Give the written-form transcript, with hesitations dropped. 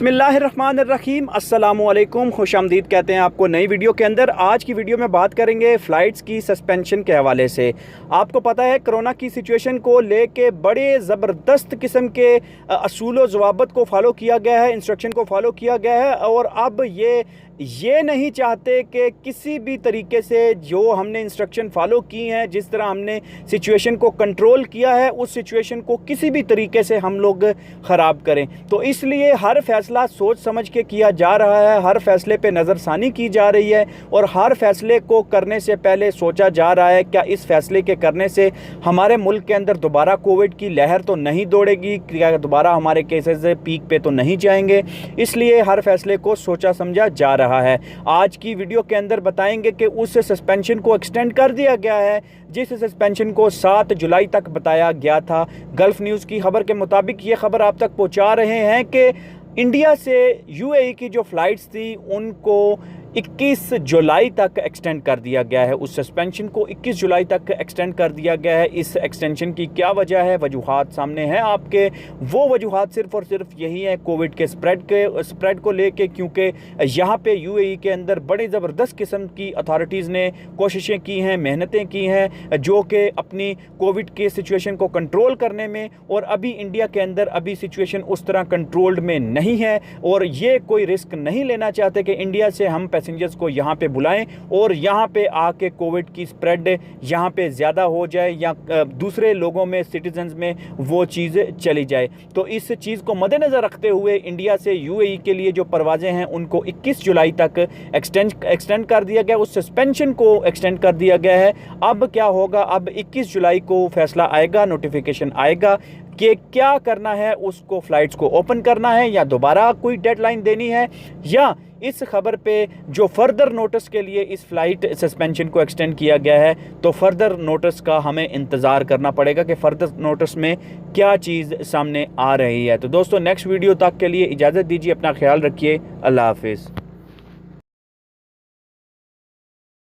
बिस्मिल्लाहिर्रहमानिर्रहीम अस्सलामुअलैकुम, खुशामदीद कहते हैं आपको नई वीडियो के अंदर। आज की वीडियो में बात करेंगे फ़्लाइट्स की सस्पेंशन के हवाले से। आपको पता है कोरोना की सिचुएशन को लेके बड़े ज़बरदस्त किस्म के असूल व ज़वाबित को फॉलो किया गया है, इंस्ट्रक्शन को फॉलो किया गया है और अब ये नहीं चाहते कि किसी भी तरीके से जो हमने इंस्ट्रक्शन फॉलो की हैं, जिस तरह हमने सिचुएशन को कंट्रोल किया है, उस सिचुएशन को किसी भी तरीके से हम लोग ख़राब करें। तो इसलिए हर फैसला सोच समझ के किया जा रहा है, हर फैसले पे नज़रसानी की जा रही है और हर फैसले को करने से पहले सोचा जा रहा है क्या इस फैसले के करने से हमारे मुल्क के अंदर दोबारा कोविड की लहर तो नहीं दौड़ेगी, क्या दोबारा हमारे केसेस पीक पे तो नहीं जाएंगे। इसलिए हर फैसले को सोचा समझा जा रहा है। आज की वीडियो के अंदर बताएंगे कि उस सस्पेंशन को एक्सटेंड कर दिया गया है जिस सस्पेंशन को 7 जुलाई तक बताया गया था। गल्फ न्यूज़ की खबर के मुताबिक ये खबर आप तक पहुंचा रहे हैं कि इंडिया से यूएई की जो फ़्लाइट्स थी उनको 21 जुलाई तक एक्सटेंड कर दिया गया है। उस सस्पेंशन को 21 जुलाई तक एक्सटेंड कर दिया गया है। इस एक्सटेंशन की क्या वजह है, वजूहात सामने हैं आपके। वो वजूहात सिर्फ़ और सिर्फ यही है कोविड के स्प्रेड को लेके, क्योंकि यहाँ पे यूएई के अंदर बड़ी ज़बरदस्त किस्म की अथॉरिटीज़ ने कोशिशें की हैं, मेहनतें की हैं, जो कि अपनी कोविड के सिचुएशन को कंट्रोल करने में, और अभी इंडिया के अंदर अभी सिचुएशन उस तरह कंट्रोल्ड में नहीं है और ये कोई रिस्क नहीं लेना चाहते कि इंडिया से हम पैसेंजर्स को यहाँ पे बुलाएं और यहाँ पे आके कोविड की स्प्रेड यहाँ पे ज़्यादा हो जाए या दूसरे लोगों में, सिटीजन्स में वो चीज़ चली जाए। तो इस चीज़ को मद्देनज़र रखते हुए इंडिया से यूएई के लिए जो परवाज़ें हैं उनको 21 जुलाई तक एक्सटेंड कर दिया गया, उस सस्पेंशन को एक्सटेंड कर दिया गया है। अब क्या होगा, अब 21 जुलाई को फैसला आएगा, नोटिफिकेशन आएगा कि क्या करना है, उसको फ़्लाइट्स को ओपन करना है या दोबारा कोई डेडलाइन देनी है, या इस खबर पे जो फर्दर नोटिस के लिए इस फ़्लाइट सस्पेंशन को एक्सटेंड किया गया है, तो फर्दर नोटिस का हमें इंतज़ार करना पड़ेगा कि फ़र्दर नोटिस में क्या चीज़ सामने आ रही है। तो दोस्तों नेक्स्ट वीडियो तक के लिए इजाज़त दीजिए, अपना ख्याल रखिए, अल्लाह हाफिज़।